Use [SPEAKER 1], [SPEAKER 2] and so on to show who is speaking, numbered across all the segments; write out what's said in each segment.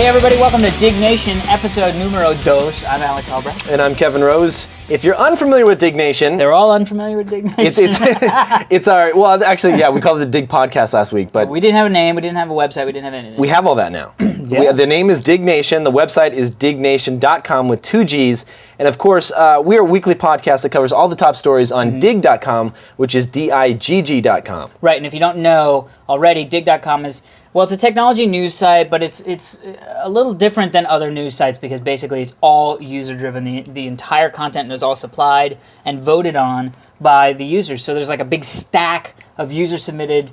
[SPEAKER 1] Hey everybody, welcome to Diggnation, episode numero dos. I'm Alec Albrecht.
[SPEAKER 2] And I'm Kevin Rose. If you're unfamiliar with Diggnation...
[SPEAKER 1] They're all unfamiliar with Diggnation.
[SPEAKER 2] It's our... Well, actually, yeah, we called it the Dig Podcast last week, but...
[SPEAKER 1] We didn't have a name, we didn't have a website, we didn't have anything.
[SPEAKER 2] We have all that now.
[SPEAKER 1] Yeah.
[SPEAKER 2] The name is Diggnation. The website is diggnation.com with 2 Gs. And of course, we are a weekly podcast that covers all the top stories on dig.com, which is digg.com.
[SPEAKER 1] Right, and if you don't know already, dig.com is... Well, it's a technology news site, but it's a little different than other news sites because basically it's all user-driven. The entire content is all supplied and voted on by the users. So there's like a big stack of user-submitted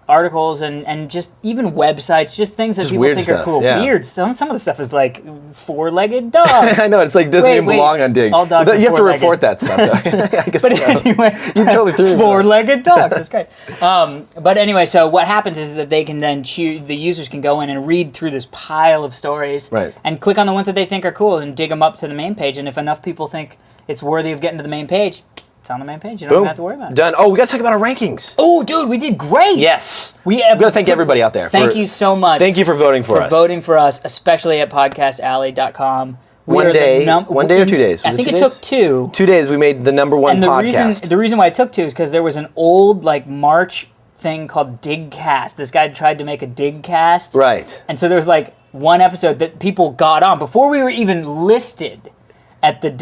[SPEAKER 1] articles and just even websites, just things that
[SPEAKER 2] Just
[SPEAKER 1] people
[SPEAKER 2] weird
[SPEAKER 1] think
[SPEAKER 2] stuff,
[SPEAKER 1] are cool.
[SPEAKER 2] yeah.
[SPEAKER 1] Weird. Some of the stuff is like four-legged dogs.
[SPEAKER 2] I know, it's like doesn't even belong on Dig.
[SPEAKER 1] All dogs are
[SPEAKER 2] You have to
[SPEAKER 1] four-legged.
[SPEAKER 2] report that stuff, though. I guess
[SPEAKER 1] But
[SPEAKER 2] so.
[SPEAKER 1] anyway,
[SPEAKER 2] You totally threw me.
[SPEAKER 1] four-legged dogs. That's great. But anyway, so what happens is that they can then choose. The users can go in and read through this pile of stories,
[SPEAKER 2] Right.
[SPEAKER 1] and click on the ones that they think are cool and dig them up to the main page. And if enough people think it's worthy of getting to the main page, it's on the main page. You don't even have to worry about it.
[SPEAKER 2] Done. Oh, we got to talk about our rankings.
[SPEAKER 1] Oh, dude, we did great.
[SPEAKER 2] Yes.
[SPEAKER 1] We
[SPEAKER 2] got to thank everybody out there.
[SPEAKER 1] Thank you so much.
[SPEAKER 2] Thank you for voting for us.
[SPEAKER 1] voting for us, especially at podcastalley.com.
[SPEAKER 2] One day or 2 days? Was
[SPEAKER 1] I
[SPEAKER 2] it
[SPEAKER 1] think
[SPEAKER 2] 2
[SPEAKER 1] it
[SPEAKER 2] days?
[SPEAKER 1] took 2.
[SPEAKER 2] 2 days, we made the number one
[SPEAKER 1] And
[SPEAKER 2] podcast.
[SPEAKER 1] the reason why it took 2 is because there was an old like March thing called Digcast. This guy tried to make a Digcast.
[SPEAKER 2] Right.
[SPEAKER 1] And so there was like one episode that people got on before we were even listed at the at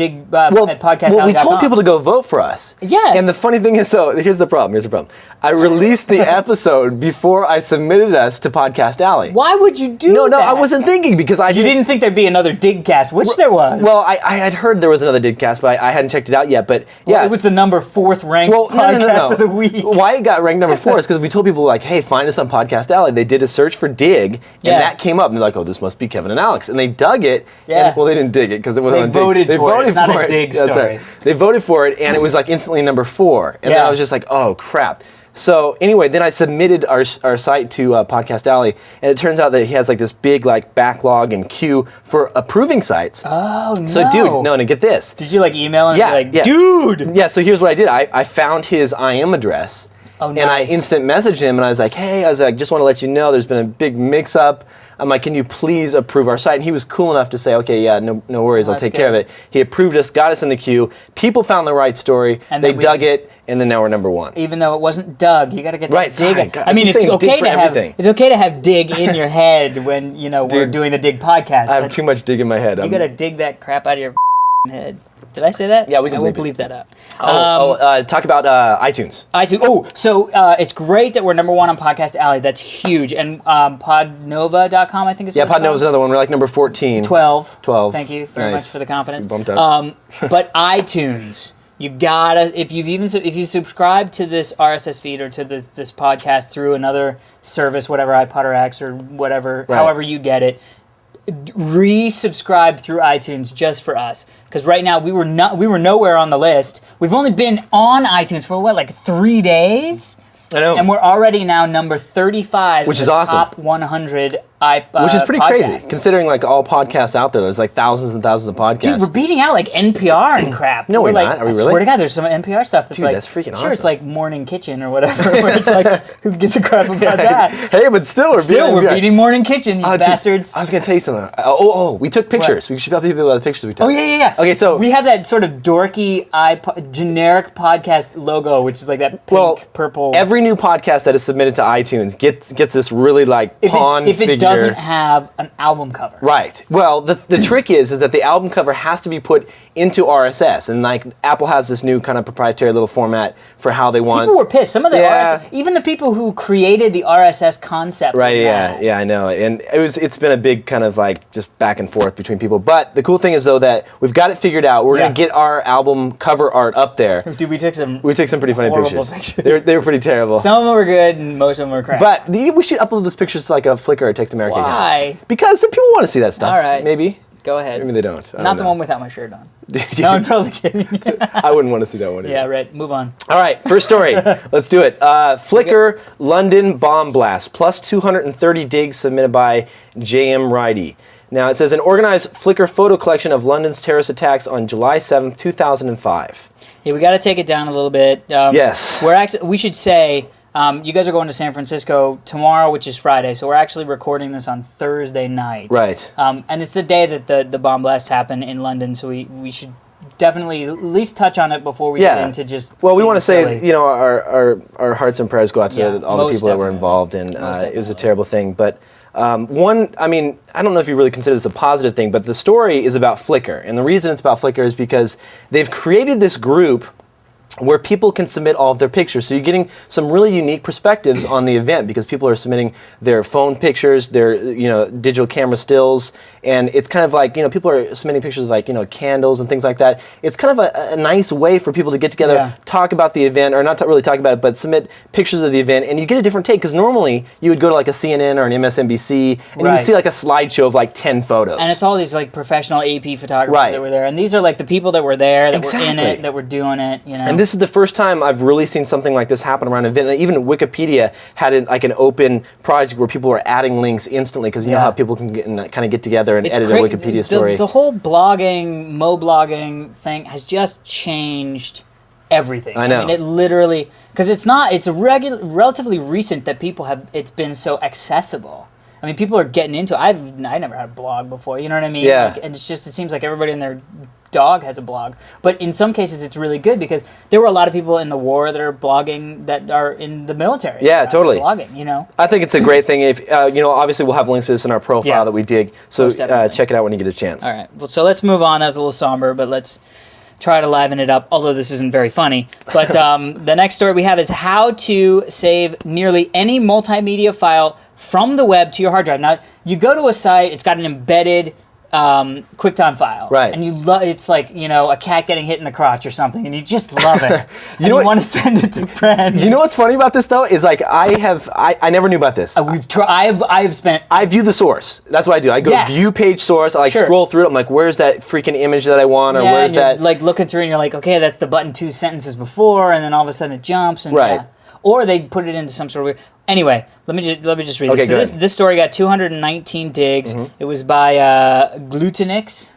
[SPEAKER 1] podcastalley.com.
[SPEAKER 2] Well, we told people to go vote for us.
[SPEAKER 1] Yeah.
[SPEAKER 2] And the funny thing is, though, here's the problem. I released the episode before I submitted us to Podcast Alley.
[SPEAKER 1] Why would you do that?
[SPEAKER 2] No, I wasn't thinking because
[SPEAKER 1] You didn't think there'd be another Digcast, which there was.
[SPEAKER 2] Well, I had heard there was another Digcast, but I hadn't checked it out yet. But yeah,
[SPEAKER 1] Well, it was the number 4th ranked podcast of the week.
[SPEAKER 2] Why it got ranked number 4 is because we told people like, hey, find us on Podcast Alley. They did a search for Dig, and that came up. And they're like, oh, this must be Kevin and Alex. And they dug it.
[SPEAKER 1] Yeah.
[SPEAKER 2] And, well, they didn't dig it because it wasn't on Dig.
[SPEAKER 1] They voted for it. It's not a Dig
[SPEAKER 2] That's
[SPEAKER 1] story.
[SPEAKER 2] right. They voted for it, and it was like instantly number 4. And then I was just like, oh, crap. So anyway, then I submitted our site to Podcast Alley, and it turns out that he has like this big like backlog and queue for approving sites.
[SPEAKER 1] Oh, no.
[SPEAKER 2] So dude, and get this.
[SPEAKER 1] Did you like email him
[SPEAKER 2] Yeah,
[SPEAKER 1] and be like,
[SPEAKER 2] yeah.
[SPEAKER 1] dude?
[SPEAKER 2] Yeah, so here's what I did. I found his IM address.
[SPEAKER 1] Oh,
[SPEAKER 2] and I
[SPEAKER 1] nice.
[SPEAKER 2] instant messaged him, and I was like, hey, just want to let you know there's been a big mix-up. I'm like, can you please approve our site? And he was cool enough to say, okay, yeah, no worries, I'll take care of it. He approved us, got us in the queue. People found the right story,
[SPEAKER 1] And
[SPEAKER 2] they
[SPEAKER 1] then
[SPEAKER 2] dug it, and then now we're number 1.
[SPEAKER 1] Even though it wasn't Doug, you got to get that
[SPEAKER 2] Right,
[SPEAKER 1] Dig.
[SPEAKER 2] sorry, God,
[SPEAKER 1] I mean,
[SPEAKER 2] I keep
[SPEAKER 1] it's
[SPEAKER 2] saying Dig
[SPEAKER 1] okay
[SPEAKER 2] for
[SPEAKER 1] to have
[SPEAKER 2] everything.
[SPEAKER 1] it's okay to have Dig in your head when we're doing the Dig podcast.
[SPEAKER 2] I have
[SPEAKER 1] but
[SPEAKER 2] too much dig in my head.
[SPEAKER 1] You got to dig that crap out of your head. Did I say that?
[SPEAKER 2] Yeah, we can
[SPEAKER 1] I will
[SPEAKER 2] bleep
[SPEAKER 1] bleep
[SPEAKER 2] it.
[SPEAKER 1] that out.
[SPEAKER 2] Talk about iTunes.
[SPEAKER 1] iTunes. Oh, so it's great that we're number 1 on Podcast Alley. That's huge. And podnova.com, I think is
[SPEAKER 2] Yeah,
[SPEAKER 1] what it's
[SPEAKER 2] Podnova's
[SPEAKER 1] called.
[SPEAKER 2] another one. We're like number 14.
[SPEAKER 1] 12.
[SPEAKER 2] 12.
[SPEAKER 1] Thank you very
[SPEAKER 2] Nice.
[SPEAKER 1] much for the confidence.
[SPEAKER 2] You bumped up.
[SPEAKER 1] But iTunes, you gotta if you subscribe to this RSS feed or to this podcast through another service, whatever iPod or X or whatever,
[SPEAKER 2] Right.
[SPEAKER 1] however you get it, resubscribe through iTunes just for us. Because right now we were nowhere on the list. We've only been on iTunes for like 3 days.
[SPEAKER 2] I know.
[SPEAKER 1] And we're already now number 35
[SPEAKER 2] Which
[SPEAKER 1] in
[SPEAKER 2] is
[SPEAKER 1] the
[SPEAKER 2] awesome.
[SPEAKER 1] top 100
[SPEAKER 2] Which is pretty
[SPEAKER 1] podcasts.
[SPEAKER 2] crazy, considering like all podcasts out there. There's like thousands and thousands of podcasts.
[SPEAKER 1] Dude, we're beating out like NPR and crap.
[SPEAKER 2] No, we're
[SPEAKER 1] like,
[SPEAKER 2] not. Are we
[SPEAKER 1] I
[SPEAKER 2] really?
[SPEAKER 1] swear to God, there's some NPR stuff that's
[SPEAKER 2] Dude,
[SPEAKER 1] like,
[SPEAKER 2] that's freaking
[SPEAKER 1] sure, it's
[SPEAKER 2] awesome.
[SPEAKER 1] like Morning Kitchen or whatever, where it's like, who gives a crap about that?
[SPEAKER 2] Hey, but still,
[SPEAKER 1] We're beating Morning Kitchen, you
[SPEAKER 2] Oh, dude,
[SPEAKER 1] bastards.
[SPEAKER 2] I was gonna tell you something. We took pictures. We should tell people about the pictures we took.
[SPEAKER 1] Oh, yeah.
[SPEAKER 2] Okay, so
[SPEAKER 1] we have that sort of dorky generic podcast logo, which is like that pink, purple.
[SPEAKER 2] Every new podcast that is submitted to iTunes gets this really like pawn
[SPEAKER 1] if
[SPEAKER 2] figure.
[SPEAKER 1] it doesn't have an album cover.
[SPEAKER 2] Right. Well, the trick is that the album cover has to be put into RSS, and like Apple has this new kind of proprietary little format for how they want.
[SPEAKER 1] People were pissed. Some of the
[SPEAKER 2] Yeah.
[SPEAKER 1] RSS, even the people who created the RSS concept.
[SPEAKER 2] Right,
[SPEAKER 1] were
[SPEAKER 2] yeah,
[SPEAKER 1] mad.
[SPEAKER 2] yeah, I know. And it's been a big kind of like just back and forth between people. But the cool thing is though that we've got it figured out. We're gonna get our album cover art up there.
[SPEAKER 1] Dude, we took some
[SPEAKER 2] pretty funny
[SPEAKER 1] horrible
[SPEAKER 2] pictures. They were pretty terrible.
[SPEAKER 1] Some of them were good and most of them were crap.
[SPEAKER 2] But we should upload those pictures to like a Flickr or Text America account.
[SPEAKER 1] Why?
[SPEAKER 2] Because the people want to see that stuff.
[SPEAKER 1] All right.
[SPEAKER 2] Maybe.
[SPEAKER 1] Go ahead.
[SPEAKER 2] Maybe they don't. I
[SPEAKER 1] Not
[SPEAKER 2] don't
[SPEAKER 1] the
[SPEAKER 2] know.
[SPEAKER 1] one without my shirt on. No, I'm totally kidding.
[SPEAKER 2] I wouldn't want to see that one either.
[SPEAKER 1] Yeah, right. Move on.
[SPEAKER 2] All right, first story. Let's do it. Flickr London bomb blast, plus 230 digs submitted by JM Ridey. Now it says an organized Flickr photo collection of London's terrorist attacks on July 7th, 2005.
[SPEAKER 1] Yeah, we got to take it down a little bit.
[SPEAKER 2] Yes.
[SPEAKER 1] We should say You guys are going to San Francisco tomorrow, which is Friday, so we're actually recording this on Thursday night.
[SPEAKER 2] Right.
[SPEAKER 1] And it's the day that the bomb blasts happen in London, so we should definitely at least touch on it before we get into just.
[SPEAKER 2] Well, we want to say, you know, our hearts and prayers go out to all the people that were involved, and it was a terrible thing. But I mean, I don't know if you really consider this a positive thing, but the story is about Flickr, and the reason it's about Flickr is because they've created this group where people can submit all of their pictures. So you're getting some really unique perspectives on the event because people are submitting their phone pictures, their digital camera stills, and it's kind of like, people are submitting pictures of like, candles and things like that. It's kind of a nice way for people to get together, talk about the event, or not really talk about it, but submit pictures of the event, and you get a different take, because normally you would go to like a CNN or an MSNBC, and you would see like a slideshow of like 10 photos.
[SPEAKER 1] And it's all these like professional AP photographers that were there, and these are like the people that were there, that were in it, that were doing it,
[SPEAKER 2] And this is the first time I've really seen something like this happen around an event. And even Wikipedia had like an open project where people were adding links instantly, because you know how people can kind of get together and edit a Wikipedia story.
[SPEAKER 1] The whole blogging, blogging thing has just changed everything.
[SPEAKER 2] I know.
[SPEAKER 1] I mean, it literally, because it's relatively recent that it's been so accessible. I mean, people are getting into it. I never had a blog before, you know what I mean?
[SPEAKER 2] Yeah.
[SPEAKER 1] And it seems like everybody and their dog has a blog. But in some cases, it's really good, because there were a lot of people in the war that are blogging that are in the military.
[SPEAKER 2] Yeah, totally.
[SPEAKER 1] Blogging,
[SPEAKER 2] I think it's a great thing. If obviously we'll have links to this in our profile that we dig. So check it out when you get a chance.
[SPEAKER 1] All right. Well, so let's move on. That was a little somber, but let's try to liven it up, although this isn't very funny. But the next story we have is how to save nearly any multimedia file from the web to your hard drive. Now, you go to a site, it's got an embedded QuickTime file.
[SPEAKER 2] Right.
[SPEAKER 1] And it's like, a cat getting hit in the crotch or something, and you just love it. you want to send it to friends.
[SPEAKER 2] You know what's funny about this, though, is like I never knew about this.
[SPEAKER 1] I
[SPEAKER 2] view the source. That's what I do. I go view page source. I scroll through it. I'm like, where's that freaking image that I want, or where's that?
[SPEAKER 1] Like looking through, and you're like, okay, that's the button 2 sentences before, and then all of a sudden it jumps. And, or they put it into some sort of weird. Anyway, let me just read this. So this story got 219 digs. It was by Glutenix,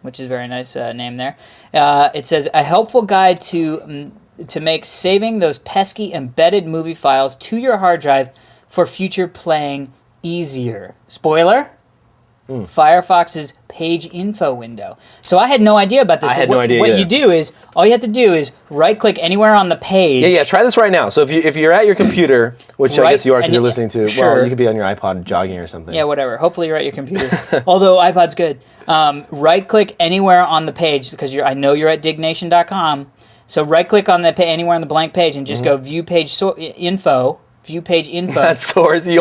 [SPEAKER 1] which is a very nice name there. It says, a helpful guide to make saving those pesky embedded movie files to your hard drive for future playing easier. Spoiler? Firefox's page info window. So I had no idea about this.
[SPEAKER 2] I had no idea
[SPEAKER 1] What
[SPEAKER 2] either.
[SPEAKER 1] you do is, all you have to do is right-click anywhere on the page.
[SPEAKER 2] Yeah, try this right now. So if you're at your computer, which I guess you are because you're listening to, well, you could be on your iPod jogging or something.
[SPEAKER 1] Yeah, whatever. Hopefully you're at your computer. Although iPod's good. Right-click anywhere on the page, because I know you're at Diggnation.com. So right-click on anywhere on the blank page and just go view page info. View page info.
[SPEAKER 2] That's source. I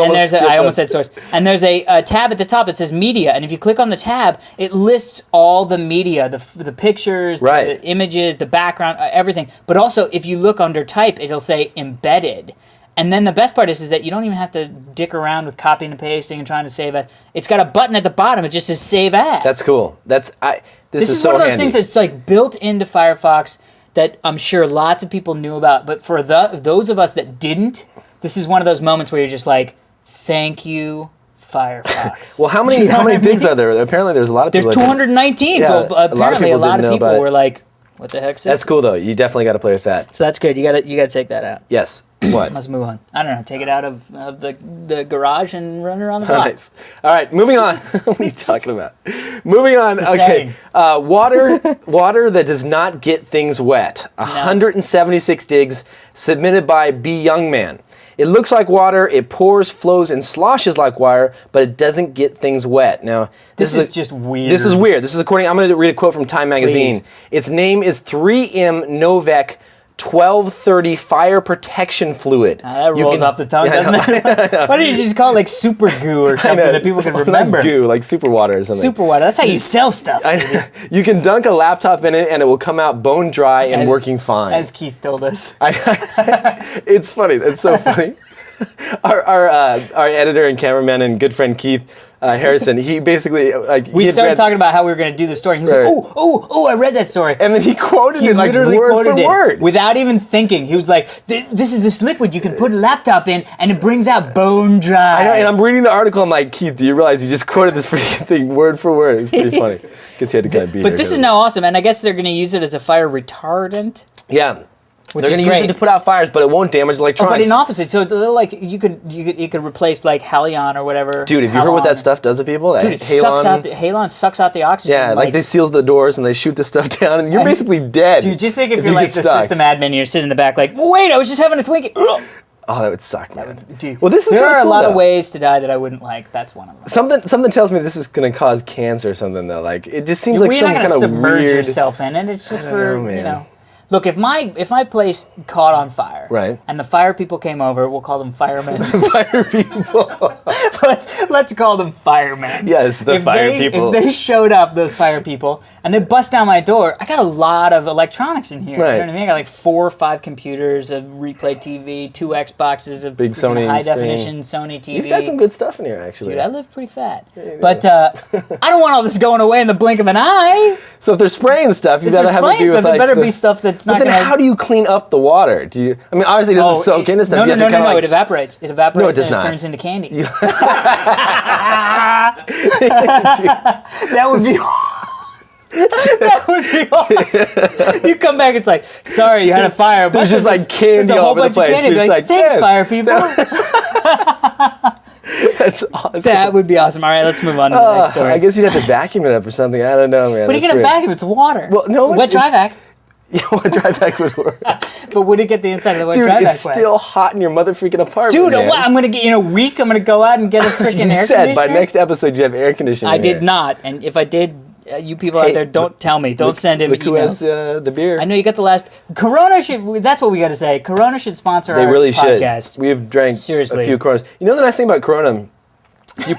[SPEAKER 1] almost said source. And there's a tab at the top that says media. And if you click on the tab, it lists all the media, the pictures, the images, the background, everything. But also, if you look under type, it'll say embedded. And then the best part is that you don't even have to dick around with copying and pasting and trying to save it. It's got a button at the bottom. It just says save as.
[SPEAKER 2] That's cool. This is so
[SPEAKER 1] one of those
[SPEAKER 2] handy.
[SPEAKER 1] things that's like built into Firefox that I'm sure lots of people knew about. But for those of us that didn't, this is one of those moments where you're just like, thank you, Firefox.
[SPEAKER 2] Well, how many digs are there? Apparently there's a lot of people.
[SPEAKER 1] There's 219, so apparently a lot of people were like, what the heck's this?
[SPEAKER 2] That's cool, though. You definitely got to play with that.
[SPEAKER 1] So that's good. You got to take that out.
[SPEAKER 2] Yes. What?
[SPEAKER 1] Let's move on. I don't know. Take it out of the garage and run around the block.
[SPEAKER 2] Nice. All right, moving on. What are you talking about? Moving on. Okay. Water that does not get things wet. 176 digs submitted by B. Youngman. It looks like water, it pours, flows, and sloshes like water, but it doesn't get things wet. Now,
[SPEAKER 1] this is just weird.
[SPEAKER 2] This is weird. This is I'm going to read a quote from Time Magazine.
[SPEAKER 1] Please.
[SPEAKER 2] Its name is 3M Novec 1230 Fire Protection Fluid.
[SPEAKER 1] That rolls off the tongue, doesn't it? Why don't you just call it like super goo or something that people can remember?
[SPEAKER 2] Goo, like super water or something.
[SPEAKER 1] Super water. That's how you sell stuff.
[SPEAKER 2] You can dunk a laptop in it and it will come out bone dry and working fine.
[SPEAKER 1] As Keith told us.
[SPEAKER 2] It's funny. It's so funny. Our editor and cameraman and good friend Keith Harrison, he basically
[SPEAKER 1] we started talking about how we were going to do the story. And he was like, "Oh, I read that story."
[SPEAKER 2] And then he quoted it like
[SPEAKER 1] literally
[SPEAKER 2] word
[SPEAKER 1] quoted
[SPEAKER 2] for word
[SPEAKER 1] without even thinking. He was like, "This is this liquid you can put a laptop in, and it brings out bone dry."
[SPEAKER 2] I know, and I'm reading the article. I'm like, Keith, do you realize you just quoted this freaking thing word for word? It's pretty funny. Because he had to kind of be
[SPEAKER 1] But this is now awesome, and I guess they're going to use it as a fire retardant.
[SPEAKER 2] Yeah.
[SPEAKER 1] Which
[SPEAKER 2] They're
[SPEAKER 1] is
[SPEAKER 2] going to use it
[SPEAKER 1] great.
[SPEAKER 2] to put out fires, but it won't damage electronics.
[SPEAKER 1] But in offices, so they're like you could replace like Halion or whatever.
[SPEAKER 2] Dude, have you heard what that stuff does to people?
[SPEAKER 1] Dude, it sucks out Halon sucks out the oxygen.
[SPEAKER 2] Yeah, like they seals the doors and they shoot this stuff down, and you're basically dead.
[SPEAKER 1] Dude, just think if you're
[SPEAKER 2] you
[SPEAKER 1] like
[SPEAKER 2] get
[SPEAKER 1] the
[SPEAKER 2] stuck.
[SPEAKER 1] system admin, and you're sitting in the back like, wait, I was just having a Twinkie.
[SPEAKER 2] Oh, that would suck, man.
[SPEAKER 1] Dude,
[SPEAKER 2] well, this is
[SPEAKER 1] there are
[SPEAKER 2] cool,
[SPEAKER 1] a lot
[SPEAKER 2] though.
[SPEAKER 1] of ways to die that I wouldn't like. That's one of them.
[SPEAKER 2] Something tells me this is going to cause cancer or something, though. Like, it just seems like
[SPEAKER 1] You're
[SPEAKER 2] some
[SPEAKER 1] not
[SPEAKER 2] kind
[SPEAKER 1] going to
[SPEAKER 2] of
[SPEAKER 1] submerge
[SPEAKER 2] weird...
[SPEAKER 1] yourself in it. It's just for,
[SPEAKER 2] know,
[SPEAKER 1] you
[SPEAKER 2] man.
[SPEAKER 1] know. Look, if my place caught on fire,
[SPEAKER 2] Right.
[SPEAKER 1] and the fire people came over, we'll call them firemen.
[SPEAKER 2] Fire people.
[SPEAKER 1] let's call them firemen.
[SPEAKER 2] Yes, the fire people.
[SPEAKER 1] If they showed up, those fire people, and they bust down my door, I got a lot of electronics in here.
[SPEAKER 2] Right.
[SPEAKER 1] You know what I mean? I got like 4 or 5 computers, a replay TV, 2 Xboxes, a
[SPEAKER 2] Big
[SPEAKER 1] freaking
[SPEAKER 2] Sony
[SPEAKER 1] high
[SPEAKER 2] screen.
[SPEAKER 1] definition Sony TV.
[SPEAKER 2] You've got some good stuff in here, actually.
[SPEAKER 1] Dude, I live pretty fat. But I don't want all this going away in the blink of an eye.
[SPEAKER 2] So if they're spraying stuff, you
[SPEAKER 1] If
[SPEAKER 2] gotta
[SPEAKER 1] they're
[SPEAKER 2] have it
[SPEAKER 1] spraying
[SPEAKER 2] be with
[SPEAKER 1] stuff,
[SPEAKER 2] like
[SPEAKER 1] it better
[SPEAKER 2] the-
[SPEAKER 1] be stuff that's
[SPEAKER 2] But
[SPEAKER 1] not
[SPEAKER 2] then
[SPEAKER 1] going to...
[SPEAKER 2] how do you clean up the water? Do you? I mean, obviously it doesn't soak into stuff.
[SPEAKER 1] No,
[SPEAKER 2] You have to kinda, like,
[SPEAKER 1] it evaporates. It evaporates
[SPEAKER 2] No, it does
[SPEAKER 1] and
[SPEAKER 2] not.
[SPEAKER 1] it turns into candy. That would be... That would be awesome. You come back, it's like, sorry, you had a fire. But
[SPEAKER 2] There's just like candy
[SPEAKER 1] there's a
[SPEAKER 2] all
[SPEAKER 1] whole
[SPEAKER 2] over the
[SPEAKER 1] bunch of
[SPEAKER 2] place.
[SPEAKER 1] candy.
[SPEAKER 2] You're
[SPEAKER 1] Be
[SPEAKER 2] just
[SPEAKER 1] like, thanks,
[SPEAKER 2] "Man,
[SPEAKER 1] fire people.
[SPEAKER 2] That's awesome.
[SPEAKER 1] That would be awesome. All right, let's move on to the next story.
[SPEAKER 2] I guess you'd have to vacuum it up or something. I don't know, man.
[SPEAKER 1] What are you
[SPEAKER 2] That's
[SPEAKER 1] going to
[SPEAKER 2] weird.
[SPEAKER 1] vacuum? It's water.
[SPEAKER 2] Well, no,
[SPEAKER 1] Wet dry vac.
[SPEAKER 2] Yeah, wet dry vac would work.
[SPEAKER 1] But would it get the inside of the wet
[SPEAKER 2] Dude,
[SPEAKER 1] dry vac
[SPEAKER 2] it's
[SPEAKER 1] wet?
[SPEAKER 2] still hot in your mother freaking apartment.
[SPEAKER 1] Dude,
[SPEAKER 2] man.
[SPEAKER 1] what? I'm going to get, in a week, I'm going to go out and get a freaking
[SPEAKER 2] You
[SPEAKER 1] air
[SPEAKER 2] said by
[SPEAKER 1] conditioner?
[SPEAKER 2] next episode you have air conditioning.
[SPEAKER 1] I
[SPEAKER 2] in
[SPEAKER 1] did
[SPEAKER 2] here.
[SPEAKER 1] not. And if I did, you people out
[SPEAKER 2] Hey,
[SPEAKER 1] there, don't tell me. Don't send him
[SPEAKER 2] Look who has
[SPEAKER 1] emails.
[SPEAKER 2] the beer.
[SPEAKER 1] I know you got the last. Corona should. That's what we got to say. Corona should sponsor
[SPEAKER 2] They
[SPEAKER 1] our
[SPEAKER 2] really
[SPEAKER 1] podcast.
[SPEAKER 2] should. We've drank
[SPEAKER 1] Seriously.
[SPEAKER 2] a few Coronas. You know the nice thing about Corona? I'm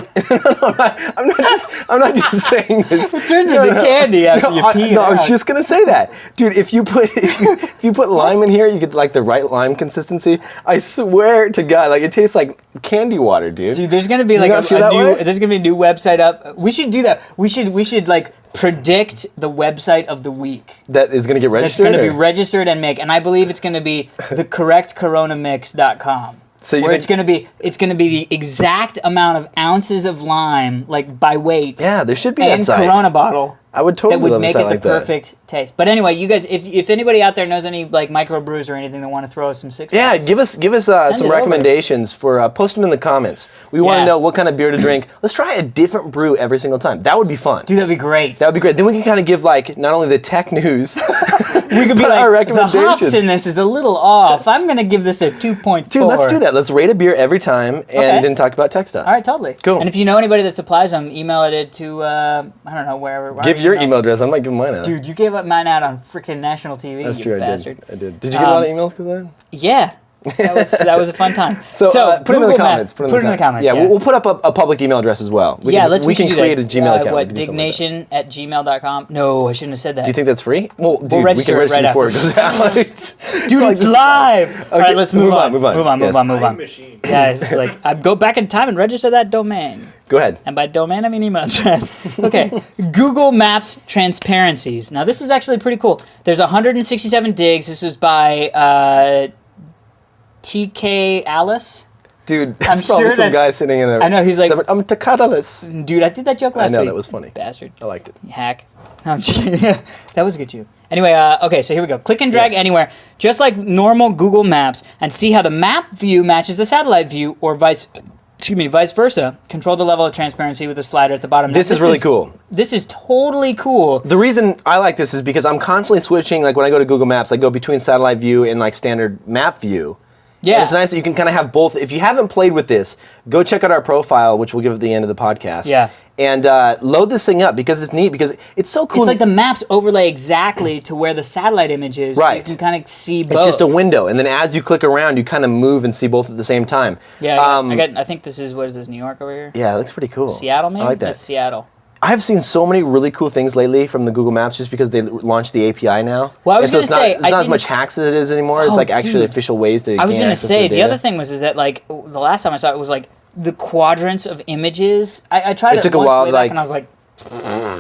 [SPEAKER 2] not just saying this.
[SPEAKER 1] It turns into candy after you pee it
[SPEAKER 2] I was
[SPEAKER 1] out.
[SPEAKER 2] just gonna say that, dude. If you put lime in here, you get like the right lime consistency. I swear to God, like it tastes like candy water, dude.
[SPEAKER 1] Dude, there's gonna be
[SPEAKER 2] Do you
[SPEAKER 1] like
[SPEAKER 2] not feel that
[SPEAKER 1] new.
[SPEAKER 2] way?
[SPEAKER 1] There's gonna be a new website up. We should do that. We should like predict the website of the week.
[SPEAKER 2] That is gonna get
[SPEAKER 1] It's
[SPEAKER 2] registered.
[SPEAKER 1] going to be
[SPEAKER 2] or-
[SPEAKER 1] registered and make, and I believe it's going to be thecorrectcoronamix.com.
[SPEAKER 2] So you
[SPEAKER 1] where
[SPEAKER 2] think-
[SPEAKER 1] it's going to be the exact amount of ounces of lime, like by weight.
[SPEAKER 2] Yeah, there should be
[SPEAKER 1] and
[SPEAKER 2] that site.
[SPEAKER 1] Corona bottle.
[SPEAKER 2] I would totally
[SPEAKER 1] That would
[SPEAKER 2] love a
[SPEAKER 1] make
[SPEAKER 2] site
[SPEAKER 1] it the
[SPEAKER 2] like that.
[SPEAKER 1] perfect taste. But anyway, you guys, if anybody out there knows any like microbrews or anything that want to throw us some six
[SPEAKER 2] Yeah,
[SPEAKER 1] packs,
[SPEAKER 2] give us
[SPEAKER 1] it
[SPEAKER 2] some
[SPEAKER 1] over.
[SPEAKER 2] recommendations for post them in the comments. We want to
[SPEAKER 1] Yeah.
[SPEAKER 2] know what kind of beer to drink. Let's try a different brew every single time. That would be fun.
[SPEAKER 1] dude, that'd be great.
[SPEAKER 2] That would be great. Then we can kind of give like not only the tech news,
[SPEAKER 1] We could be
[SPEAKER 2] but our
[SPEAKER 1] like, the hops
[SPEAKER 2] recommendations.
[SPEAKER 1] in this is a little off. I'm going to give this a 2.4.
[SPEAKER 2] Dude, let's do that. Let's rate a beer every time and
[SPEAKER 1] Okay.
[SPEAKER 2] then talk about tech stuff.
[SPEAKER 1] All right, totally.
[SPEAKER 2] Cool.
[SPEAKER 1] And if you know anybody that supplies them, email it to I don't know wherever.
[SPEAKER 2] Give your email address. I'm not giving mine out.
[SPEAKER 1] Dude, you gave up mine out on freaking national TV.
[SPEAKER 2] That's
[SPEAKER 1] you
[SPEAKER 2] true.
[SPEAKER 1] bastard.
[SPEAKER 2] I did. Did you get a lot of emails because of that?
[SPEAKER 1] Yeah, that was a fun time.
[SPEAKER 2] So put it in the
[SPEAKER 1] Google
[SPEAKER 2] comments.
[SPEAKER 1] Put it in the comments.
[SPEAKER 2] Yeah, we'll put up a public email address as well. We can
[SPEAKER 1] we should do
[SPEAKER 2] create
[SPEAKER 1] that.
[SPEAKER 2] a Gmail account.
[SPEAKER 1] What,
[SPEAKER 2] We can do something like that.
[SPEAKER 1] Diggnation@gmail.com? No, I shouldn't have said that.
[SPEAKER 2] Do you think that's free? Well, dude, we can
[SPEAKER 1] register it
[SPEAKER 2] register
[SPEAKER 1] right
[SPEAKER 2] before it
[SPEAKER 1] after.
[SPEAKER 2] goes out.
[SPEAKER 1] Dude,
[SPEAKER 2] Like,
[SPEAKER 1] it's
[SPEAKER 2] this is
[SPEAKER 1] live!
[SPEAKER 2] fine.
[SPEAKER 1] All
[SPEAKER 2] Okay,
[SPEAKER 1] right, let's move on.
[SPEAKER 2] Move on. Yes.
[SPEAKER 3] Time machine.
[SPEAKER 1] Yeah, it's like, I go back in time and register that domain.
[SPEAKER 2] Go ahead.
[SPEAKER 1] And by domain, I mean email address. Okay, Google Maps transparencies. Now, this is actually pretty cool. There's 167 digs. This was by TK Alice.
[SPEAKER 2] Dude,
[SPEAKER 1] I'm
[SPEAKER 2] that's probably
[SPEAKER 1] sure
[SPEAKER 2] some
[SPEAKER 1] that's-
[SPEAKER 2] guy sitting in a...
[SPEAKER 1] I know, he's like-
[SPEAKER 2] I'm Takatalis.
[SPEAKER 1] Dude, I did that joke last
[SPEAKER 2] know,
[SPEAKER 1] week.
[SPEAKER 2] that was funny.
[SPEAKER 1] Bastard.
[SPEAKER 2] I liked it.
[SPEAKER 1] Hack. No, I'm just kidding. That was a good joke. Anyway, okay, so here we go. Click and drag
[SPEAKER 2] Yes.
[SPEAKER 1] anywhere, just like normal Google Maps, and see how the map view matches the satellite view, or vice versa. Control the level of transparency with the slider at the bottom. Now,
[SPEAKER 2] This is really cool.
[SPEAKER 1] This is totally cool.
[SPEAKER 2] The reason I like this is because I'm constantly switching, like when I go to Google Maps, I go between satellite view and like standard map view.
[SPEAKER 1] Yeah.
[SPEAKER 2] And it's nice that you can kind of have both. If you haven't played with this, go check out our profile, which we'll give at the end of the podcast.
[SPEAKER 1] Yeah.
[SPEAKER 2] And load this thing up because it's neat, because it's so cool.
[SPEAKER 1] It's like the maps overlay exactly to where the satellite image is. So you
[SPEAKER 2] Right.
[SPEAKER 1] can kind of see both.
[SPEAKER 2] It's just a window, and then as you click around, you kind of move and see both at the same time.
[SPEAKER 1] Yeah, I think this is, what is this, New York over here?
[SPEAKER 2] Yeah, it looks pretty cool.
[SPEAKER 1] Seattle, maybe?
[SPEAKER 2] I like that.
[SPEAKER 1] That's Seattle.
[SPEAKER 2] I've seen so many really cool things lately from the Google Maps just because they launched the API now.
[SPEAKER 1] Well, I was
[SPEAKER 2] And so
[SPEAKER 1] gonna say,
[SPEAKER 2] it's not as much hacks as it is anymore. It's
[SPEAKER 1] Oh,
[SPEAKER 2] like actually
[SPEAKER 1] dude.
[SPEAKER 2] official ways to
[SPEAKER 1] I was
[SPEAKER 2] gain
[SPEAKER 1] going to
[SPEAKER 2] access
[SPEAKER 1] say,
[SPEAKER 2] to
[SPEAKER 1] the other thing was that, like, the last time I saw it was, like, the quadrants of images. I tried it
[SPEAKER 2] took a
[SPEAKER 1] once
[SPEAKER 2] while,
[SPEAKER 1] way back,
[SPEAKER 2] like-
[SPEAKER 1] and I was like,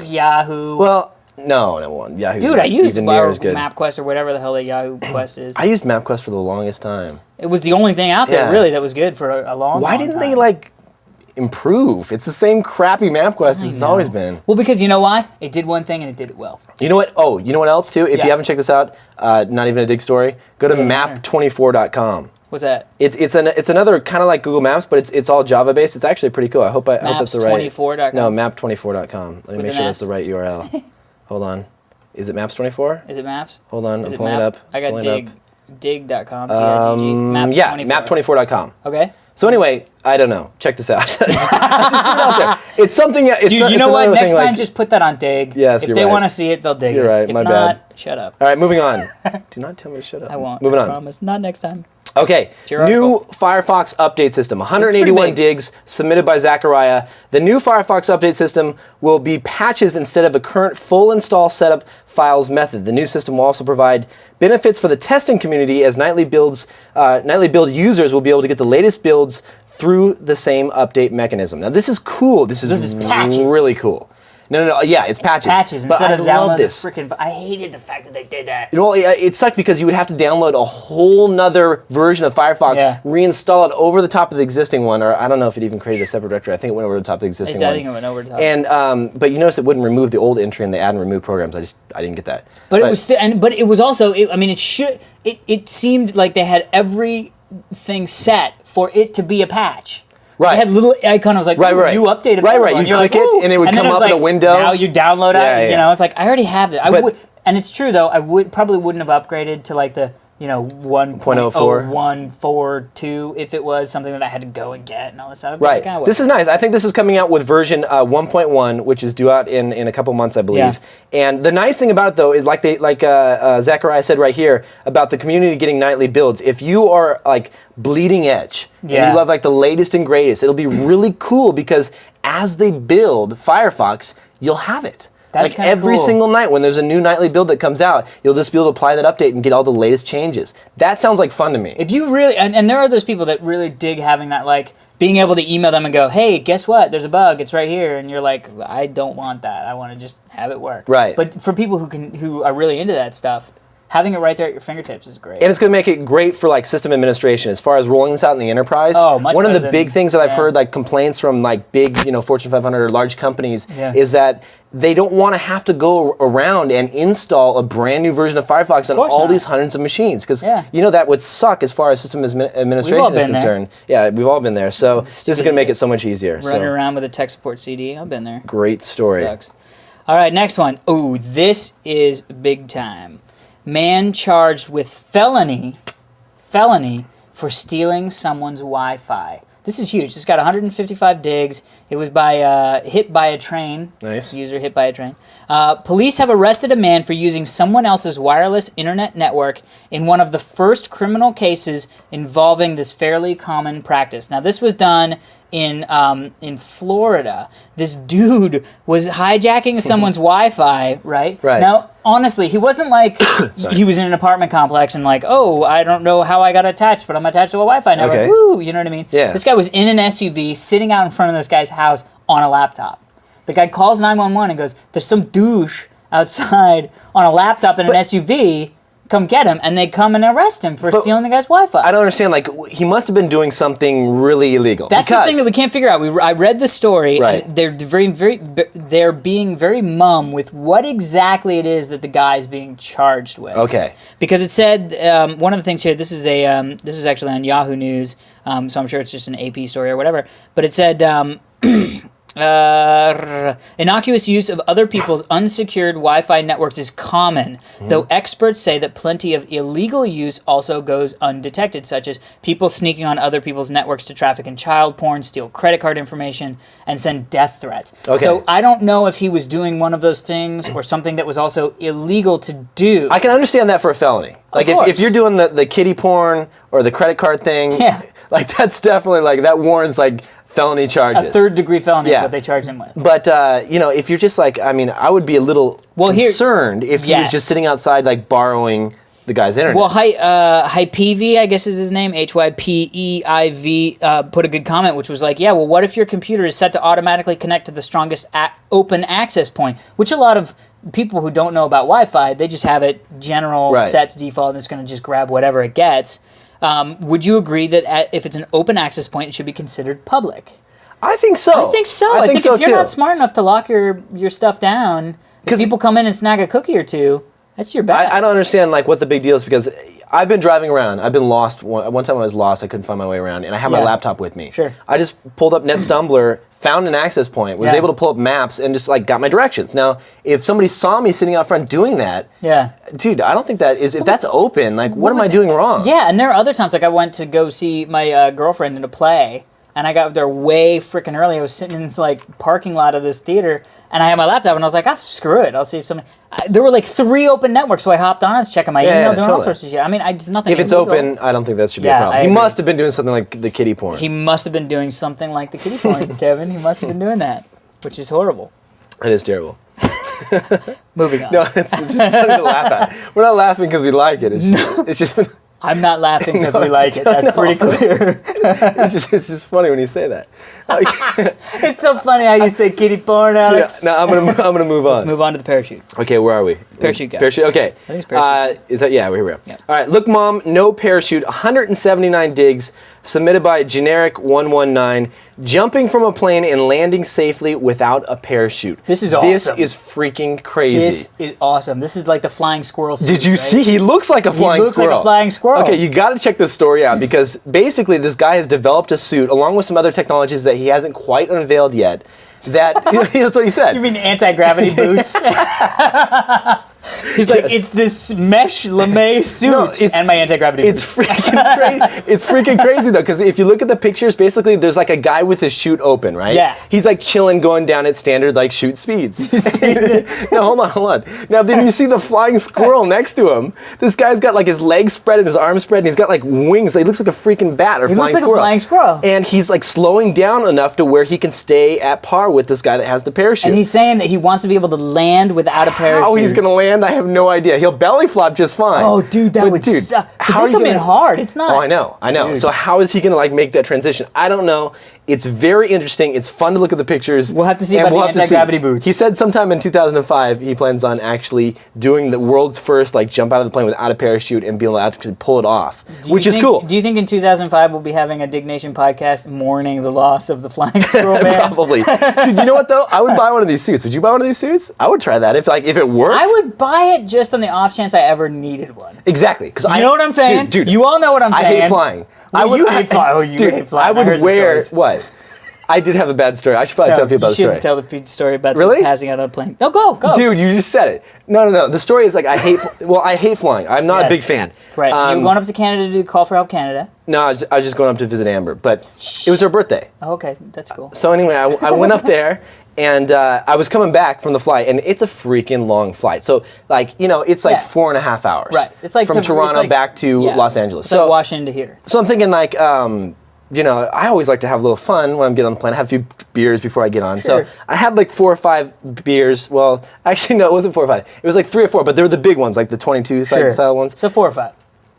[SPEAKER 1] Yahoo.
[SPEAKER 2] Well, no, Yahoo.
[SPEAKER 1] Dude, I used
[SPEAKER 2] even near as good.
[SPEAKER 1] MapQuest or whatever the hell the Yahoo Quest is.
[SPEAKER 2] I used MapQuest for the longest time.
[SPEAKER 1] It was the only thing out there,
[SPEAKER 2] Yeah.
[SPEAKER 1] really, that was good for a long
[SPEAKER 2] Why
[SPEAKER 1] long
[SPEAKER 2] didn't
[SPEAKER 1] time.
[SPEAKER 2] they like improve. It's the same crappy MapQuest as it's always been.
[SPEAKER 1] Well, because you know why? It did one thing and it did it well.
[SPEAKER 2] You know what? Oh, you know what else too? If you haven't checked this out, not even a dig story, go to map24.com.
[SPEAKER 1] What's that?
[SPEAKER 2] It's another kind of like Google Maps, but it's all Java based. It's actually pretty cool. I hope that's the right.
[SPEAKER 1] Maps24.com.
[SPEAKER 2] No, map24.com. Let me make sure that's the right URL. Hold on. Is it Maps24?
[SPEAKER 1] Is it Maps?
[SPEAKER 2] Hold on, I'm pulling it up.
[SPEAKER 1] I got dig.com.
[SPEAKER 2] Yeah, map24.com.
[SPEAKER 1] Okay.
[SPEAKER 2] So anyway, I don't know. Check this out. I just threw it out there. It's something.
[SPEAKER 1] Dude, you know what? Next time, just put that on Dig.
[SPEAKER 2] Yes,
[SPEAKER 1] if they want to see it, they'll dig it.
[SPEAKER 2] You're right.
[SPEAKER 1] If
[SPEAKER 2] My
[SPEAKER 1] not,
[SPEAKER 2] bad.
[SPEAKER 1] shut up.
[SPEAKER 2] All right, moving on. Do not tell me to shut up.
[SPEAKER 1] I won't.
[SPEAKER 2] Moving
[SPEAKER 1] I
[SPEAKER 2] on.
[SPEAKER 1] promise. Not next time.
[SPEAKER 2] Okay, new Firefox update system, 181 digs submitted by Zachariah. The new Firefox update system will be patches instead of a current full install setup files method. The new system will also provide benefits for the testing community as nightly build users will be able to get the latest builds through the same update mechanism. Now this is cool. This is
[SPEAKER 1] patches.
[SPEAKER 2] Really cool. No. Yeah, it's patches.
[SPEAKER 1] Patches
[SPEAKER 2] but
[SPEAKER 1] instead
[SPEAKER 2] I
[SPEAKER 1] of
[SPEAKER 2] love
[SPEAKER 1] download
[SPEAKER 2] this.
[SPEAKER 1] the freaking. I hated the fact that they did that.
[SPEAKER 2] Well, it sucked because you would have to download a whole nother version of Firefox, reinstall it over the top of the existing one, or I don't know if it even created a separate directory. I think it went over the top of the existing one.
[SPEAKER 1] I think it went over the top.
[SPEAKER 2] And but you notice it wouldn't remove the old entry in the add and remove programs. I didn't get that.
[SPEAKER 1] But it was still, but it was also. I mean, it seemed like they had everything set for it to be a patch.
[SPEAKER 2] Right.
[SPEAKER 1] It had a little icon. I was like,
[SPEAKER 2] right.
[SPEAKER 1] you updated.
[SPEAKER 2] Right. You click it, and it would come up in a window.
[SPEAKER 1] Now you download it. You know, it's like I already have it. And it's true though. I probably wouldn't have upgraded to like the 1.0142 if it was something that I had to go and get and all that stuff.
[SPEAKER 2] Right. This is nice. I think this is coming out with version 1.1, which is due out in a couple months, I believe. Yeah. And the nice thing about it, though, is like Zachariah said right here about the community getting nightly builds. If you are like bleeding edge and you love like the latest and greatest, it'll be really cool because as they build Firefox, you'll have it.
[SPEAKER 1] That's
[SPEAKER 2] like every single night when there's a new nightly build that comes out, you'll just be able to apply that update and get all the latest changes. That sounds like fun to me.
[SPEAKER 1] If you really, and there are those people that really dig having that, like being able to email them and go, hey, guess what? There's a bug. It's right here. And you're like, I don't want that. I want to just have it work.
[SPEAKER 2] Right.
[SPEAKER 1] But for people who are really into that stuff, having it right there at your fingertips is great.
[SPEAKER 2] And it's going to make it great for like system administration as far as rolling this out in the enterprise.
[SPEAKER 1] Oh, much
[SPEAKER 2] One of
[SPEAKER 1] better
[SPEAKER 2] the big things that I've heard like complaints from like big, Fortune 500 or large companies is that they don't want to have to go around and install a brand new version of Firefox on all these hundreds of machines because that would suck as far as system administration is concerned. Yeah, we've all been there. So this is going to make it so much easier.
[SPEAKER 1] Running around with a tech support CD, I've been there.
[SPEAKER 2] Great story.
[SPEAKER 1] Sucks. All right, next one. Ooh, this is big time. Man charged with felony for stealing someone's Wi-Fi. This is huge. It's got 155 digs. It was by hit by a train.
[SPEAKER 2] Nice.
[SPEAKER 1] User hit by a train. Police have arrested a man for using someone else's wireless internet network in one of the first criminal cases involving this fairly common practice. Now, this was done in Florida. This dude was hijacking someone's Wi-Fi, right?
[SPEAKER 2] Right.
[SPEAKER 1] Now, honestly, he wasn't like he was in an apartment complex and like, oh, I don't know how I got attached, but I'm attached to a Wi-Fi network.
[SPEAKER 2] Okay.
[SPEAKER 1] Woo, you know what I mean?
[SPEAKER 2] Yeah.
[SPEAKER 1] This guy was in an SUV sitting out in front of this guy's house on a laptop. The guy calls 911 and goes, there's some douche outside on a laptop in an SUV. Come get him, and they come and arrest him for stealing the guy's Wi-Fi.
[SPEAKER 2] I don't understand. Like, he must have been doing something really illegal.
[SPEAKER 1] That's the thing that we can't figure out. I read the story,
[SPEAKER 2] Right.
[SPEAKER 1] and they're being very mum with what exactly it is that the guy's being charged with.
[SPEAKER 2] Okay.
[SPEAKER 1] Because it said one of the things here. This is actually on Yahoo News, so I'm sure it's just an AP story or whatever. But it said. Innocuous use of other people's unsecured Wi-Fi networks is common, though experts say that plenty of illegal use also goes undetected, such as people sneaking on other people's networks to traffic in child porn, steal credit card information, and send death threats.
[SPEAKER 2] Okay.
[SPEAKER 1] So I don't know if he was doing one of those things or something that was also illegal to do.
[SPEAKER 2] I can understand that for a felony. Like if you're doing the kiddie porn or the credit card thing, like that's definitely like that warrants like felony charges.
[SPEAKER 1] A third-degree felony is what they charged him with.
[SPEAKER 2] But, if you're just like, I mean, I would be a little concerned if he was just sitting outside, like, borrowing the guy's internet.
[SPEAKER 1] Well, Hypeiv, I guess is his name, Hypeiv, put a good comment, which was like, yeah, well, what if your computer is set to automatically connect to the strongest open access point? Which a lot of people who don't know about Wi-Fi, they just have it general set to default, and it's going to just grab whatever it gets. Would you agree that if it's an open access point, it should be considered public?
[SPEAKER 2] I think so.
[SPEAKER 1] I think so. I think
[SPEAKER 2] so
[SPEAKER 1] if you're
[SPEAKER 2] too.
[SPEAKER 1] not smart enough to lock your stuff down, if people come in and snag a cookie or two, that's your bad.
[SPEAKER 2] I don't understand like what the big deal is because I've been driving around. I've been lost. One time when I was lost, I couldn't find my way around, and I had my laptop with me.
[SPEAKER 1] Sure.
[SPEAKER 2] I just pulled up NetStumbler, found an access point, was able to pull up maps, and just like got my directions. Now, if somebody saw me sitting out front doing that, dude, I don't think that is. If that's open, like, what am I doing wrong?
[SPEAKER 1] Yeah, and there are other times like I went to go see my girlfriend in a play. And I got there way freaking early. I was sitting in this like parking lot of this theater, and I had my laptop, and I was like, screw it. I'll see if somebody. There were like 3 open networks, so I hopped on, checking my email, doing all sorts of shit. I mean, it's nothing.
[SPEAKER 2] If it's
[SPEAKER 1] illegal.
[SPEAKER 2] open, I don't think that should be a problem. He must have been doing something like the kiddie porn.
[SPEAKER 1] He must have been doing something like the kiddie porn, Kevin. He must have been doing that, which is horrible.
[SPEAKER 2] It is terrible.
[SPEAKER 1] Moving on.
[SPEAKER 2] No, it's just funny to laugh at. We're not laughing because we like it. It's just
[SPEAKER 1] I'm not laughing because we like it. That's pretty clear.
[SPEAKER 2] it's just funny when you say that.
[SPEAKER 1] It's so funny how you say kiddie porn, Alex.
[SPEAKER 2] No, I'm gonna move on.
[SPEAKER 1] Let's move on to the parachute.
[SPEAKER 2] Okay, where are we?
[SPEAKER 1] Parachute guy.
[SPEAKER 2] Parachute. Okay.
[SPEAKER 1] I think it's parachute.
[SPEAKER 2] Is that here we go.
[SPEAKER 1] Yeah.
[SPEAKER 2] All right. Look, Mom, no parachute. 179 digs submitted by generic 119. Jumping from a plane and landing safely without a parachute.
[SPEAKER 1] This is awesome.
[SPEAKER 2] This is freaking crazy.
[SPEAKER 1] This is awesome. This is like the flying squirrel suit.
[SPEAKER 2] Did you see? He looks like a flying squirrel.
[SPEAKER 1] He looks like a flying squirrel.
[SPEAKER 2] Okay, you got to check this story out because basically this guy has developed a suit along with some other technologies that he hasn't quite unveiled yet. That's what he said.
[SPEAKER 1] You mean anti-gravity boots? He's like, it's this mesh lame suit and my anti-gravity boots.
[SPEAKER 2] It's freaking crazy. It's freaking crazy though, because if you look at the pictures, basically there's like a guy with his chute open, right?
[SPEAKER 1] Yeah.
[SPEAKER 2] He's like chilling, going down at standard like chute speeds. No, hold on. Now then you see the flying squirrel next to him. This guy's got like his legs spread and his arms spread, and he's got like wings. He looks like a freaking bat or flying squirrel.
[SPEAKER 1] He looks like a flying squirrel.
[SPEAKER 2] And he's like slowing down enough to where he can stay at par with this guy that has the parachute.
[SPEAKER 1] And he's saying that he wants to be able to land without a parachute.
[SPEAKER 2] How he's gonna land, I have no idea. He'll belly flop just fine.
[SPEAKER 1] Oh, dude, that would suck. Because they come in hard. It's not.
[SPEAKER 2] Oh, I know. Dude. So how is he gonna like make that transition? I don't know. It's very interesting. It's fun to look at the pictures.
[SPEAKER 1] We'll have to see about the anti-gravity boots.
[SPEAKER 2] He said sometime in 2005 he plans on actually doing the world's first like jump out of the plane without a parachute and be able to actually pull it off, which is cool.
[SPEAKER 1] Do you think in 2005 we'll be having a Diggnation podcast mourning the loss of the flying squirrel man?
[SPEAKER 2] Probably. Dude, you know what though? I would buy one of these suits. Would you buy one of these suits? I would try that if it worked.
[SPEAKER 1] I would buy it just on the off chance I ever needed one.
[SPEAKER 2] Exactly. Because
[SPEAKER 1] you know what I'm saying?
[SPEAKER 2] Dude,
[SPEAKER 1] you all know what I'm saying.
[SPEAKER 2] I hate flying.
[SPEAKER 1] You hate flying.
[SPEAKER 2] I would wear what? I did have a bad story. I should probably tell people about the story.
[SPEAKER 1] You shouldn't tell the story about
[SPEAKER 2] really?
[SPEAKER 1] Passing out on a plane. No, go.
[SPEAKER 2] Dude, you just said it. No. The story is like I hate flying. I'm not a big fan.
[SPEAKER 1] Right. You were going up to Canada to do Call for Help Canada.
[SPEAKER 2] No, I was just going up to visit Amber, but it was her birthday.
[SPEAKER 1] Oh, okay, that's cool.
[SPEAKER 2] So anyway, I went up there. And I was coming back from the flight, and it's a freaking long flight. So, like, it's like 4.5 hours.
[SPEAKER 1] Right. It's like
[SPEAKER 2] from Toronto back to Los Angeles.
[SPEAKER 1] It's like Washington to here.
[SPEAKER 2] So I'm thinking, like, I always like to have a little fun when I'm getting on the plane. I have a few beers before I get on.
[SPEAKER 1] Sure.
[SPEAKER 2] So I had like 4 or 5 beers. Well, actually, no, it wasn't 4 or 5. It was like 3 or 4, but they were the big ones, like the 22 style ones.
[SPEAKER 1] So 4 or 5.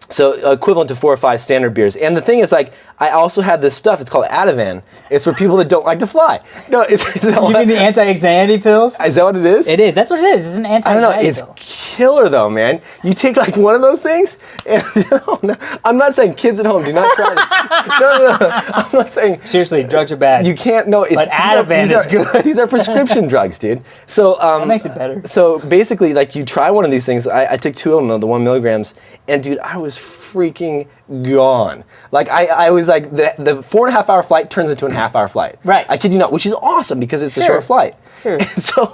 [SPEAKER 2] So equivalent to 4 or 5 standard beers. And the thing is, like, I also had this stuff. It's called Ativan. It's for people that don't like to fly. No, it's
[SPEAKER 1] you mean the anti-anxiety pills?
[SPEAKER 2] Is that what it is?
[SPEAKER 1] It is. That's what it is. It's an anti-anxiety pill.
[SPEAKER 2] It's killer though, man. You take like one of those things, and no, I'm not saying kids at home do not try this. No. I'm not saying.
[SPEAKER 1] Seriously, drugs are bad.
[SPEAKER 2] You can't. No, it's.
[SPEAKER 1] But Ativan is good.
[SPEAKER 2] These are prescription drugs, dude. So
[SPEAKER 1] that makes it better.
[SPEAKER 2] So basically, like, you try one of these things. I took 2 of them, the 1 milligrams, and dude, I was freaking gone. Like I was like the 4.5 hour flight turns into a half-hour flight.
[SPEAKER 1] Right.
[SPEAKER 2] I kid you not, which is awesome because it's a short flight.
[SPEAKER 1] Sure.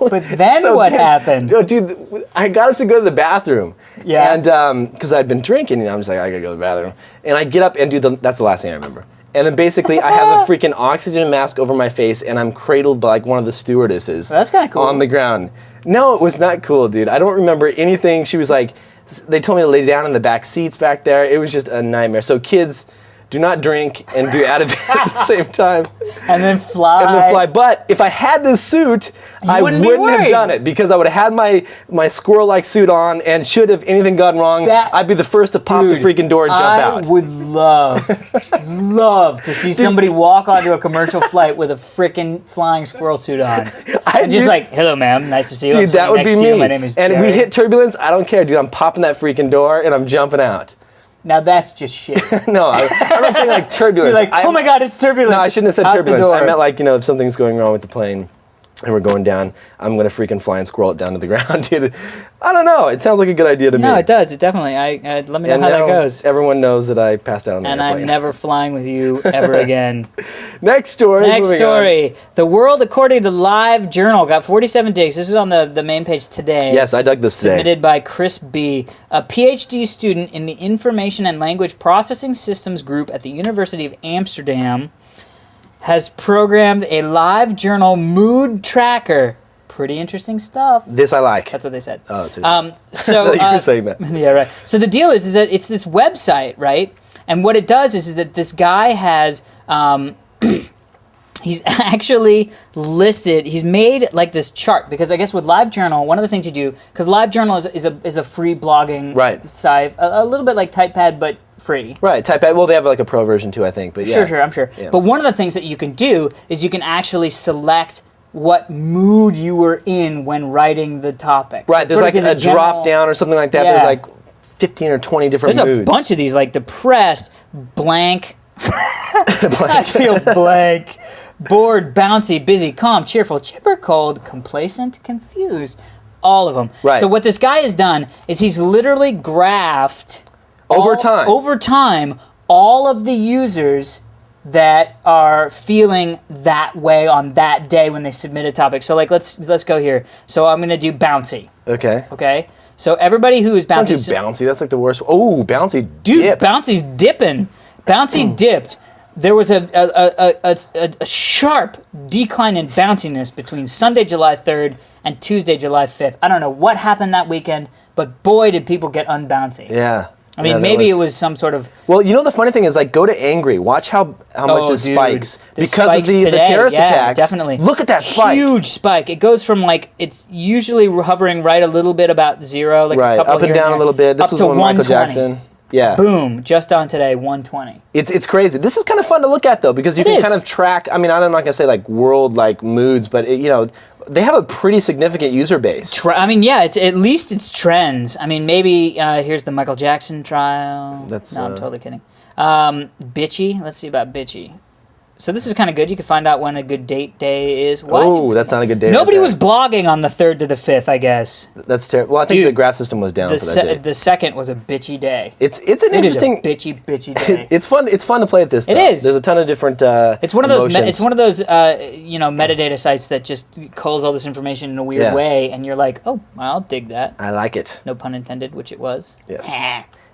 [SPEAKER 2] But
[SPEAKER 1] then what happened?
[SPEAKER 2] Dude, I got up to go to the bathroom.
[SPEAKER 1] Yeah.
[SPEAKER 2] And because I'd been drinking, I'm just like, I gotta go to the bathroom. And I get up and that's the last thing I remember. And then basically I have a freaking oxygen mask over my face and I'm cradled by like one of the stewardesses.
[SPEAKER 1] Well, that's kind of cool.
[SPEAKER 2] On the ground. No, it was not cool, dude. I don't remember anything. She was like, they told me to lay down in the back seats back there. It was just a nightmare. So kids, do not drink and do Ativan at the same time.
[SPEAKER 1] And then fly.
[SPEAKER 2] But if I had this suit, I wouldn't have done it because I would have had my squirrel-like suit on, and should have anything gone wrong, I'd be the first to pop the freaking door and jump out.
[SPEAKER 1] I would love to see somebody walk onto a commercial flight with a freaking flying squirrel suit on. And just like, hello, ma'am, nice to see you.
[SPEAKER 2] Dude, that would be me.
[SPEAKER 1] My name is
[SPEAKER 2] and
[SPEAKER 1] Jerry.
[SPEAKER 2] we hit turbulence, I don't care, dude. I'm popping that freaking door and I'm jumping out.
[SPEAKER 1] Now that's just shit.
[SPEAKER 2] No, I'm not saying like turbulence.
[SPEAKER 1] You're like, oh my God, it's turbulence.
[SPEAKER 2] No, I shouldn't have said
[SPEAKER 1] Out the
[SPEAKER 2] turbulence.
[SPEAKER 1] door.
[SPEAKER 2] I meant like, if something's going wrong with the plane and we're going down, I'm going to freaking fly and squirrel it down to the ground, dude. I don't know. It sounds like a good idea to me.
[SPEAKER 1] No, it does. It definitely. Let me know
[SPEAKER 2] And
[SPEAKER 1] how
[SPEAKER 2] now
[SPEAKER 1] that goes.
[SPEAKER 2] Everyone knows that I passed out on the
[SPEAKER 1] And
[SPEAKER 2] airplane.
[SPEAKER 1] I'm never flying with you ever again.
[SPEAKER 2] Next story.
[SPEAKER 1] Next
[SPEAKER 2] moving on.
[SPEAKER 1] story. The World According to Live Journal got 47 digs. This is on the main page today.
[SPEAKER 2] Yes, I dug this today.
[SPEAKER 1] Submitted by Chris B., a PhD student in the Information and Language Processing Systems group at the University of Amsterdam, has programmed a live journal mood tracker. Pretty interesting stuff.
[SPEAKER 2] This I like.
[SPEAKER 1] That's what they said.
[SPEAKER 2] Oh, it's
[SPEAKER 1] So
[SPEAKER 2] you were saying that.
[SPEAKER 1] Yeah, right. So the deal is that it's this website, right? And what it does is that this guy has he's actually listed. He's made like this chart because I guess with LiveJournal, one of the things you do, because LiveJournal is a free blogging site, a little bit like TypePad but free.
[SPEAKER 2] Right, TypePad. Well, they have like a pro version too, I think. But yeah.
[SPEAKER 1] Sure, I'm sure.
[SPEAKER 2] Yeah.
[SPEAKER 1] But one of the things that you can do is you can actually select what mood you were in when writing the topic.
[SPEAKER 2] Right,
[SPEAKER 1] So
[SPEAKER 2] there's like a drop down or something like that.
[SPEAKER 1] Yeah.
[SPEAKER 2] There's like 15 or 20 different
[SPEAKER 1] There's
[SPEAKER 2] moods.
[SPEAKER 1] a bunch of these, like depressed, blank. I feel blank, bored, bouncy, busy, calm, cheerful, chipper, cold, complacent, confused. All of them.
[SPEAKER 2] Right.
[SPEAKER 1] So what this guy has done is he's literally graphed
[SPEAKER 2] Over
[SPEAKER 1] time all of the users that are feeling that way on that day when they submit a topic. So like let's go here. So I'm gonna do bouncy.
[SPEAKER 2] Okay.
[SPEAKER 1] Okay. So everybody who is bouncy.
[SPEAKER 2] Don't do bouncy. That's like the worst. Oh, bouncy.
[SPEAKER 1] Dude,
[SPEAKER 2] dipped.
[SPEAKER 1] bouncy's dipping. Bouncy dipped. There was a sharp decline in bounciness between Sunday, July 3rd and Tuesday, July 5th. I don't know what happened that weekend, but boy, did people get unbouncy.
[SPEAKER 2] Yeah.
[SPEAKER 1] I mean, maybe it was some sort of...
[SPEAKER 2] Well, the funny thing is, like, go to angry. Watch how much it spikes.
[SPEAKER 1] This
[SPEAKER 2] because
[SPEAKER 1] spikes
[SPEAKER 2] of the
[SPEAKER 1] today.
[SPEAKER 2] terrorist
[SPEAKER 1] Yeah,
[SPEAKER 2] attacks.
[SPEAKER 1] definitely.
[SPEAKER 2] Look at that spike.
[SPEAKER 1] Huge spike. It goes from, like, it's usually hovering right a little bit about zero, like a
[SPEAKER 2] Right,
[SPEAKER 1] couple
[SPEAKER 2] up and
[SPEAKER 1] here
[SPEAKER 2] down
[SPEAKER 1] there,
[SPEAKER 2] a little bit. This
[SPEAKER 1] up
[SPEAKER 2] is
[SPEAKER 1] to
[SPEAKER 2] when Michael
[SPEAKER 1] 120.
[SPEAKER 2] Jackson. Yeah.
[SPEAKER 1] Boom. Just on today, 120.
[SPEAKER 2] It's crazy. This is kind of fun to look at, though, because you can kind of track, I mean, I'm not going to say, like, world, like, moods, but, they have a pretty significant user base.
[SPEAKER 1] I mean, yeah, it's at least it's trends. I mean, maybe here's the Michael Jackson trial. No, I'm totally kidding. Bitchy. Let's see about bitchy. So this is kind of good. You can find out when a good date day is.
[SPEAKER 2] Oh, that's not a good day.
[SPEAKER 1] Nobody was blogging on the 3rd to the 5th, I guess.
[SPEAKER 2] That's terrible. Well, I think the graph system was down for that day.
[SPEAKER 1] The 2nd was a bitchy day.
[SPEAKER 2] It's an interesting
[SPEAKER 1] bitchy day.
[SPEAKER 2] It's fun to play at this.
[SPEAKER 1] It is.
[SPEAKER 2] There's a ton of different.
[SPEAKER 1] It's one of those.
[SPEAKER 2] emotions.
[SPEAKER 1] It's one of those. Metadata sites that just culls all this information in a weird way, and you're like, oh, I'll dig that.
[SPEAKER 2] I like it.
[SPEAKER 1] No pun intended, which it was.
[SPEAKER 2] Yes.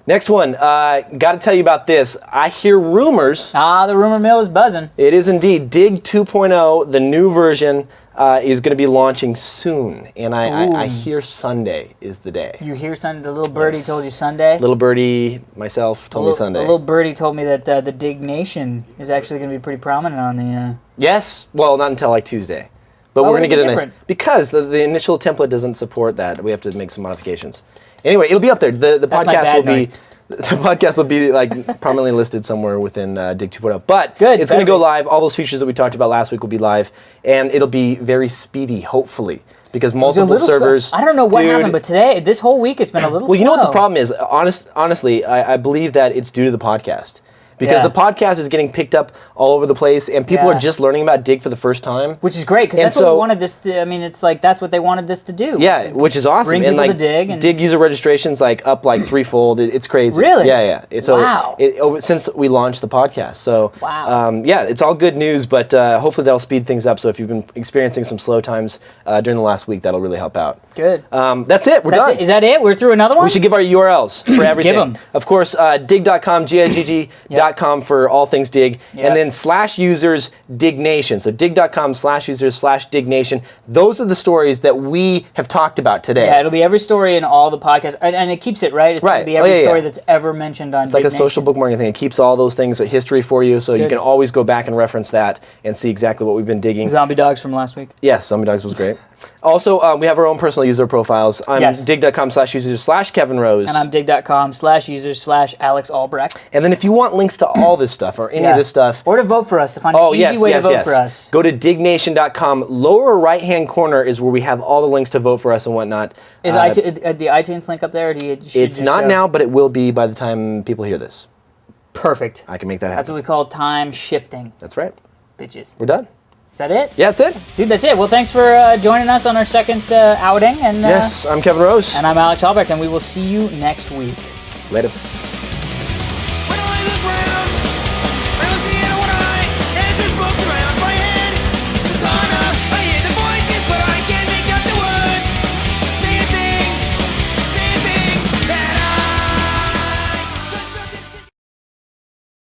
[SPEAKER 2] Next one, got to tell you about this. I hear rumors.
[SPEAKER 1] The rumor mill is buzzing.
[SPEAKER 2] It is indeed. Dig 2.0, the new version, is going to be launching soon. And I hear Sunday is the day.
[SPEAKER 1] You hear Sunday? The little birdie told you Sunday?
[SPEAKER 2] Little birdie, myself, told me Sunday.
[SPEAKER 1] The little birdie told me that the Diggnation is actually going to be pretty prominent on the...
[SPEAKER 2] Yes. Well, not until like Tuesday. But we're going to get a nice... Because the initial template doesn't support that. We have to make some modifications. Anyway, it'll be up there. The podcast will be... The podcast will be like prominently listed somewhere within Dig 2.0. But it's going to go live. All those features that we talked about last week will be live. And it'll be very speedy, hopefully. Because multiple servers...
[SPEAKER 1] I don't know what happened, but today, this whole week, it's been a little slow.
[SPEAKER 2] Well, you know what the problem is? Honestly, I believe that it's due to the podcast. Because the podcast is getting picked up all over the place, and people are just learning about Dig for the first time.
[SPEAKER 1] Which is great, because that's what we wanted this to... I mean, it's like, that's what they wanted this to do.
[SPEAKER 2] Yeah, which is awesome.
[SPEAKER 1] Bring people to Dig.
[SPEAKER 2] Dig user registration's like up like threefold. It's crazy.
[SPEAKER 1] Really?
[SPEAKER 2] Yeah.
[SPEAKER 1] Wow.
[SPEAKER 2] Since we launched the podcast. So,
[SPEAKER 1] wow.
[SPEAKER 2] It's all good news, but hopefully that'll speed things up. So if you've been experiencing some slow times during the last week, that'll really help out.
[SPEAKER 1] Good.
[SPEAKER 2] That's it. We're done.
[SPEAKER 1] Is that it? We're through another one?
[SPEAKER 2] We should give our URLs for everything.
[SPEAKER 1] Give them.
[SPEAKER 2] Of course, dig.com, GIGG.com for all things Dig, and then /users Diggnation. So dig.com /users /Diggnation. Those are the stories that we have talked about today.
[SPEAKER 1] Yeah, it'll be every story in all the podcasts, and it keeps it, right? It's going to be every story that's ever mentioned on Diggnation.
[SPEAKER 2] It's like a social bookmarking thing. It keeps all those things a history for you, so you can always go back and reference that and see exactly what we've been digging.
[SPEAKER 1] Zombie Dogs from last week.
[SPEAKER 2] Yes, Zombie Dogs was great. Also, we have our own personal user profiles. I'm
[SPEAKER 1] Yes.
[SPEAKER 2] dig.com/user/Kevin Rose.
[SPEAKER 1] And I'm dig.com/user/Alex Albrecht.
[SPEAKER 2] And then if you want links to all this stuff or any of this stuff.
[SPEAKER 1] Or to vote for us, to find an easy way to vote for us.
[SPEAKER 2] Go to diggnation.com. Lower right-hand corner is where we have all the links to vote for us and whatnot.
[SPEAKER 1] Is the iTunes link up there? Or do you
[SPEAKER 2] it's not now, but it will be by the time people hear this.
[SPEAKER 1] Perfect.
[SPEAKER 2] I can make that happen.
[SPEAKER 1] That's what we call time shifting.
[SPEAKER 2] That's right.
[SPEAKER 1] Bitches.
[SPEAKER 2] We're done.
[SPEAKER 1] Is that it?
[SPEAKER 2] Yeah, that's it.
[SPEAKER 1] Dude, that's it. Well, thanks for joining us on our second outing. And
[SPEAKER 2] yes, I'm Kevin Rose.
[SPEAKER 1] And I'm Alex Albrecht, and we will see you next week.
[SPEAKER 2] Later.